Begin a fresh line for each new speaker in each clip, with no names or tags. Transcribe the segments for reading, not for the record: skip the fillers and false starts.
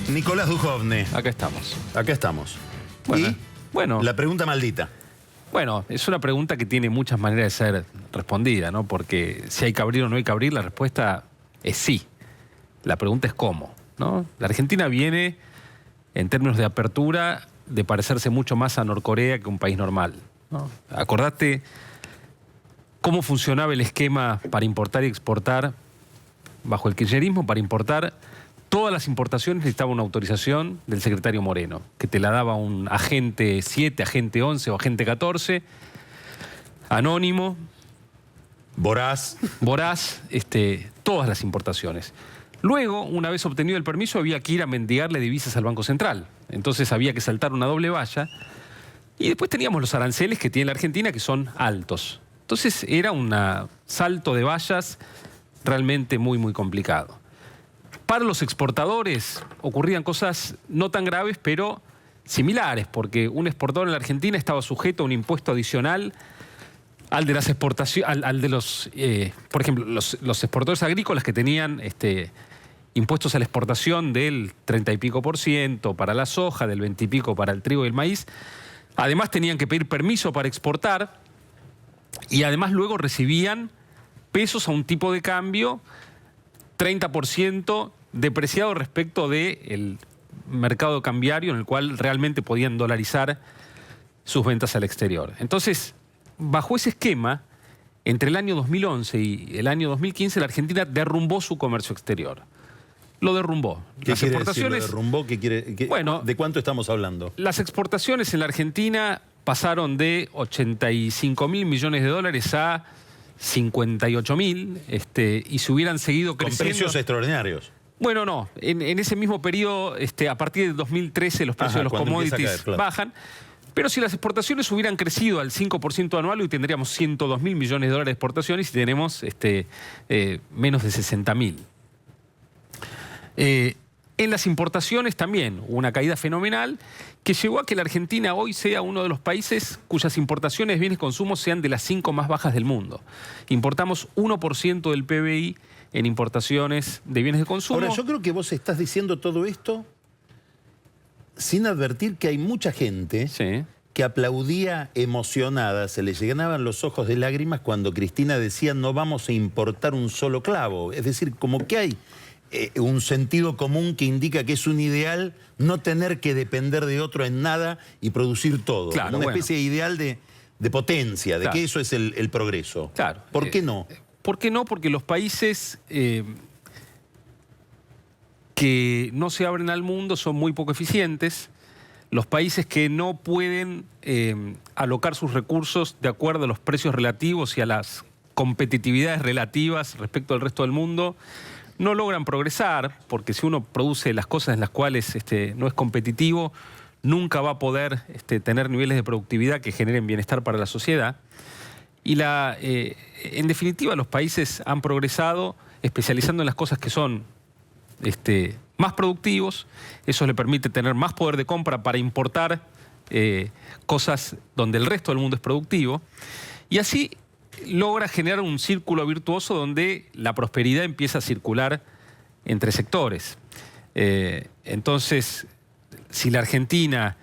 Nicolás Dujovne.
Acá estamos.
Acá estamos.
Bueno,
Y
bueno,
la pregunta maldita.
bueno, es una pregunta que tiene muchas maneras de ser respondida, ¿no? Porque si hay que abrir o no hay que abrir, la respuesta es sí. La pregunta es cómo, ¿no? La Argentina viene, en términos de apertura, de parecerse mucho más a Norcorea que un país normal, ¿no? Acordate cómo funcionaba el esquema para importar y exportar bajo el kirchnerismo. Para importar, todas las importaciones necesitaban una autorización del secretario Moreno, que te la daba un agente 7, agente 11 o agente 14, anónimo,
Voraz.
todas las importaciones. Luego, una vez obtenido el permiso, había que ir a mendigarle divisas al Banco Central. Entonces había que saltar una doble valla. Y después teníamos los aranceles que tiene la Argentina, que son altos. Entonces era un salto de vallas realmente muy, muy complicado. Para los exportadores ocurrían cosas no tan graves, pero similares, porque un exportador en la Argentina estaba sujeto a un impuesto adicional al de las exportaciones, al de los, por ejemplo, los exportadores agrícolas que tenían impuestos a la exportación del 30 y pico %, para la soja, del 20 y pico para el trigo y el maíz. Además tenían que pedir permiso para exportar y además luego recibían pesos a un tipo de cambio 30% depreciado respecto del mercado cambiario en el cual realmente podían dolarizar sus ventas al exterior. Entonces, bajo ese esquema, entre el año 2011 y el año 2015, la Argentina derrumbó su comercio exterior. Lo derrumbó.
¿Qué
Las
quiere
exportaciones,
decir lo derrumbó?
Bueno,
¿de cuánto estamos hablando?
Las exportaciones en la Argentina pasaron de 85.000 millones de dólares a 58.000, y se hubieran seguido creciendo.
Con precios extraordinarios.
Bueno, no. En ese mismo periodo, a partir de 2013, los precios de los commodities bajan. Pero si las exportaciones hubieran crecido al 5% anual, hoy tendríamos 102.000 millones de dólares de exportaciones y tenemos menos de 60.000. En las importaciones también hubo una caída fenomenal que llevó a que la Argentina hoy sea uno de los países cuyas importaciones de bienes de consumo sean de las 5 más bajas del mundo. Importamos 1% del PBI en importaciones de bienes de consumo.
Ahora, yo creo que vos estás diciendo todo esto sin advertir que hay mucha gente que aplaudía emocionada, se le llenaban los ojos de lágrimas cuando Cristina decía no vamos a importar un solo clavo. Es decir, como que hay un sentido común que indica que es un ideal no tener que depender de otro en nada y producir todo.
Claro,
como una especie de ideal de potencia, de que eso es el progreso.
Claro.
¿Por qué no?
¿Por qué no? Porque los países que no se abren al mundo son muy poco eficientes. Los países que no pueden alocar sus recursos de acuerdo a los precios relativos y a las competitividades relativas respecto al resto del mundo no logran progresar, porque si uno produce las cosas en las cuales no es competitivo, nunca va a poder tener niveles de productividad que generen bienestar para la sociedad. Y en definitiva, los países han progresado especializando en las cosas que son más productivos. Eso le permite tener más poder de compra para importar cosas donde el resto del mundo es productivo. Y así logra generar un círculo virtuoso donde la prosperidad empieza a circular entre sectores. Entonces, si la Argentina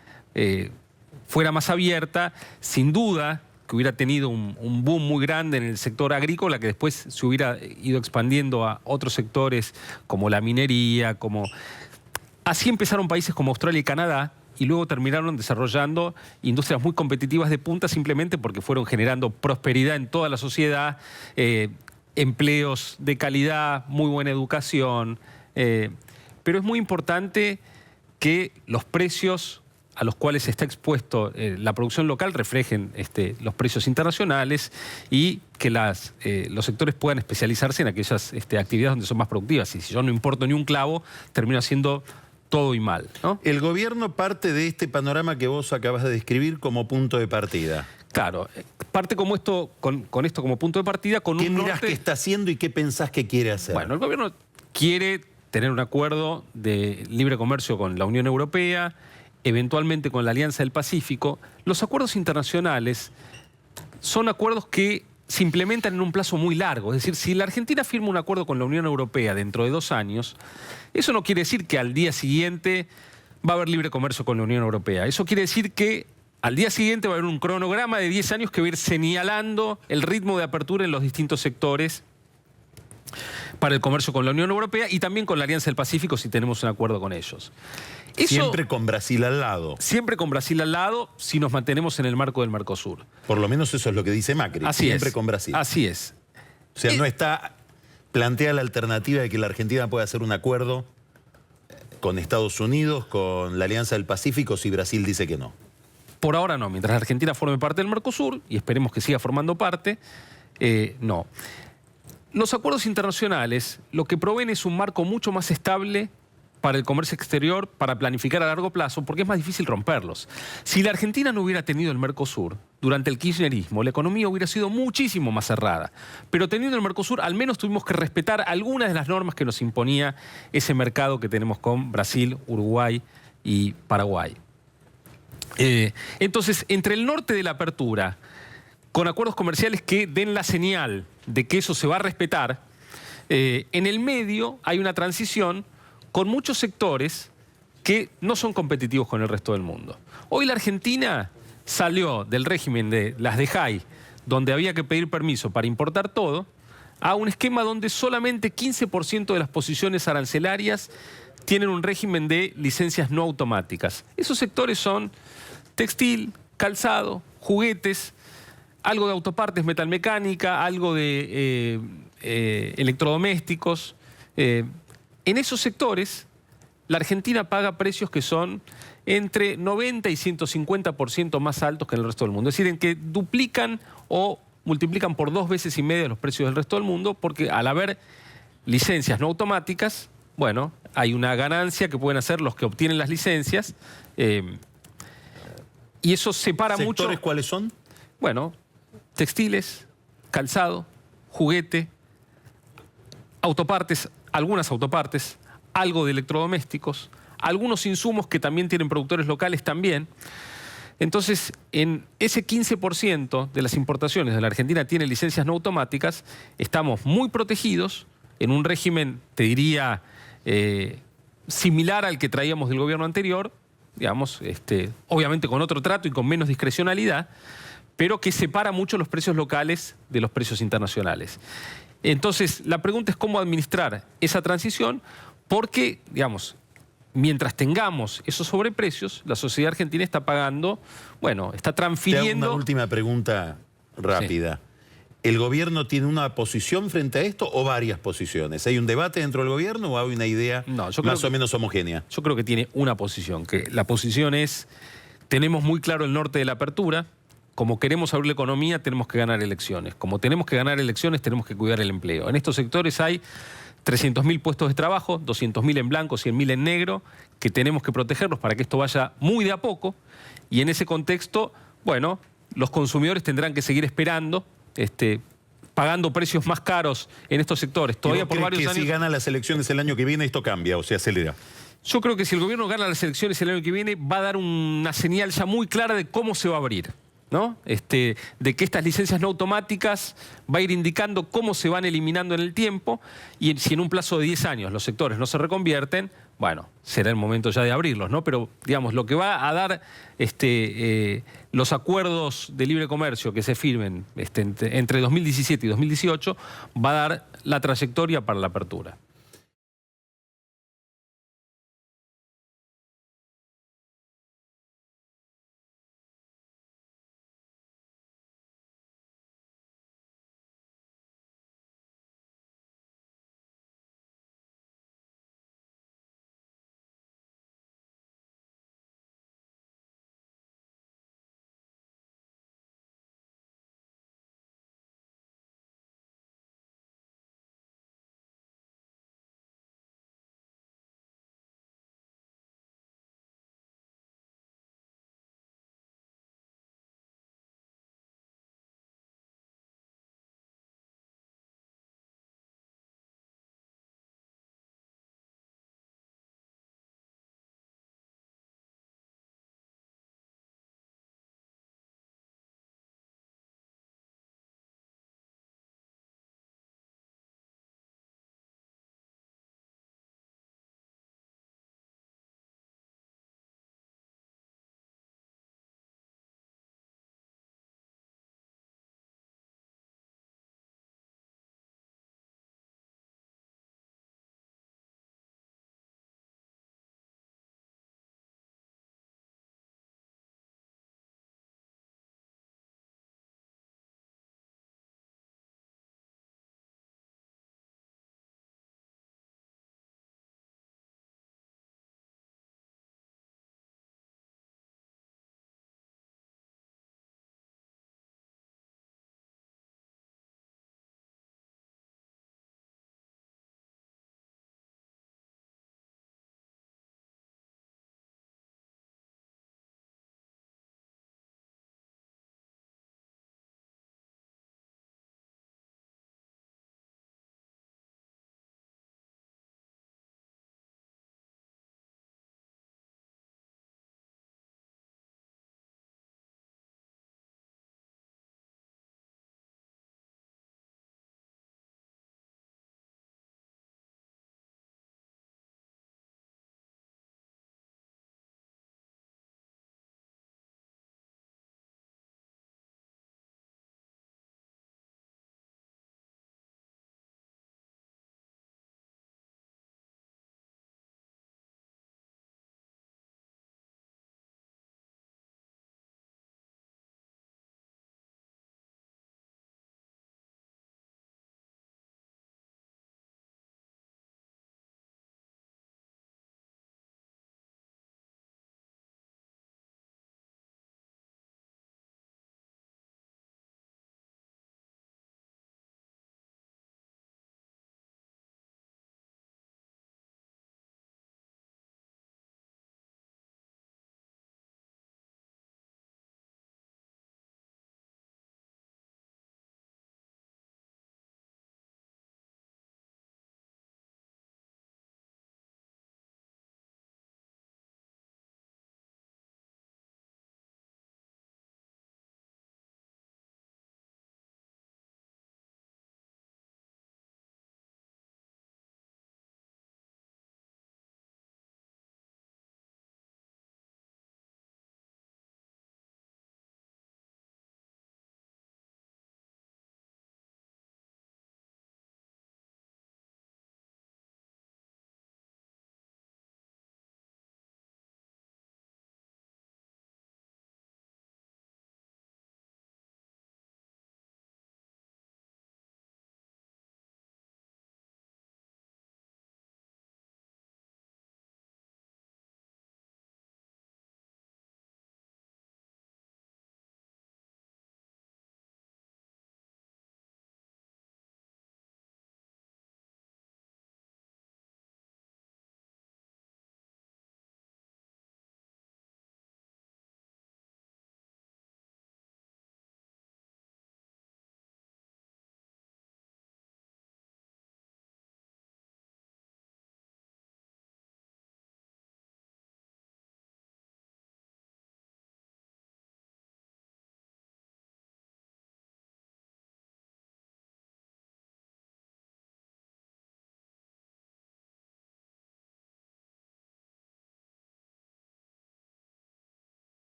fuera más abierta, sin duda que hubiera tenido un boom muy grande en el sector agrícola, que después se hubiera ido expandiendo a otros sectores como la minería, Así empezaron países como Australia y Canadá, y luego terminaron desarrollando industrias muy competitivas de punta simplemente porque fueron generando prosperidad en toda la sociedad, empleos de calidad, muy buena educación. Pero es muy importante que los precios a los cuales está expuesto la producción local reflejen los precios internacionales y que los sectores puedan especializarse en aquellas actividades donde son más productivas. Y si yo no importo ni un clavo, termino haciendo todo y mal, ¿no?
El gobierno parte de este panorama que vos acabas de describir como punto de partida.
Claro, parte con esto como punto de partida con
¿Qué
un
mirás
norte?
que está haciendo y qué pensás que quiere hacer?
Bueno, el gobierno quiere tener un acuerdo de libre comercio con la Unión Europea, eventualmente con la Alianza del Pacífico. Los acuerdos internacionales son acuerdos que se implementan en un plazo muy largo. Es decir, si la Argentina firma un acuerdo con la Unión Europea dentro de 2 años, eso no quiere decir que al día siguiente va a haber libre comercio con la Unión Europea. Eso quiere decir que al día siguiente va a haber un cronograma de 10 años que va a ir señalando el ritmo de apertura en los distintos sectores para el comercio con la Unión Europea y también con la Alianza del Pacífico si tenemos un acuerdo con ellos.
Siempre con Brasil al lado.
Siempre con Brasil al lado si nos mantenemos en el marco del Mercosur.
Por lo menos eso es lo que dice Macri.
Así
siempre
es.
Con Brasil.
Así es.
O sea, no está planteada la alternativa de que la Argentina pueda hacer un acuerdo con Estados Unidos, con la Alianza del Pacífico, si Brasil dice que no.
Por ahora no. Mientras la Argentina forme parte del Mercosur, y esperemos que siga formando parte, no. Los acuerdos internacionales lo que proveen es un marco mucho más estable para el comercio exterior, para planificar a largo plazo, porque es más difícil romperlos. Si la Argentina no hubiera tenido el Mercosur, durante el kirchnerismo, la economía hubiera sido muchísimo más cerrada. Pero teniendo el Mercosur, al menos tuvimos que respetar algunas de las normas que nos imponía ese mercado que tenemos con Brasil, Uruguay y Paraguay. Entonces, entre el norte de la apertura, con acuerdos comerciales que den la señal de que eso se va a respetar, en el medio hay una transición con muchos sectores que no son competitivos con el resto del mundo. Hoy la Argentina salió del régimen de las de Jay, donde había que pedir permiso para importar todo, a un esquema donde solamente 15% de las posiciones arancelarias tienen un régimen de licencias no automáticas. Esos sectores son textil, calzado, juguetes, algo de autopartes, metalmecánica, algo de electrodomésticos. En esos sectores, la Argentina paga precios que son entre 90 y 150% más altos que en el resto del mundo. Es decir, en que duplican o multiplican por 2,5 veces los precios del resto del mundo, porque al haber licencias no automáticas, bueno, hay una ganancia que pueden hacer los que obtienen las licencias, y eso separa mucho.
¿Sectores cuáles son?
Bueno, textiles, calzado, juguete, autopartes, algunas autopartes, algo de electrodomésticos, algunos insumos que también tienen productores locales también. Entonces, en ese 15% de las importaciones de la Argentina tienen licencias no automáticas, estamos muy protegidos en un régimen, te diría, similar al que traíamos del gobierno anterior, digamos, obviamente con otro trato y con menos discrecionalidad, pero que separa mucho los precios locales de los precios internacionales. Entonces, la pregunta es cómo administrar esa transición, porque, digamos, mientras tengamos esos sobreprecios, la sociedad argentina está pagando, bueno, está transfiriendo...
Te hago una última pregunta rápida. Sí. ¿El gobierno tiene una posición frente a esto o varias posiciones? ¿Hay un debate dentro del gobierno o hay una idea más o menos homogénea?
Yo creo que tiene una posición, que la posición es, tenemos muy claro el norte de la apertura, como queremos abrir la economía, tenemos que ganar elecciones. Como tenemos que ganar elecciones, tenemos que cuidar el empleo. En estos sectores hay 300.000 puestos de trabajo, 200.000 en blanco, 100.000 en negro, que tenemos que protegerlos para que esto vaya muy de a poco. Y en ese contexto, bueno, los consumidores tendrán que seguir esperando, pagando precios más caros en estos sectores. Todavía por varios años.
Si gana las elecciones el año que viene, esto cambia o se acelera?
Yo creo que si el gobierno gana las elecciones el año que viene, va a dar una señal ya muy clara de cómo se va a abrir, ¿no? De que estas licencias no automáticas va a ir indicando cómo se van eliminando en el tiempo, y si en un plazo de 10 años los sectores no se reconvierten, bueno, será el momento ya de abrirlos, ¿no? Pero, digamos, lo que va a dar los acuerdos de libre comercio que se firmen entre 2017 y 2018 va a dar la trayectoria para la apertura.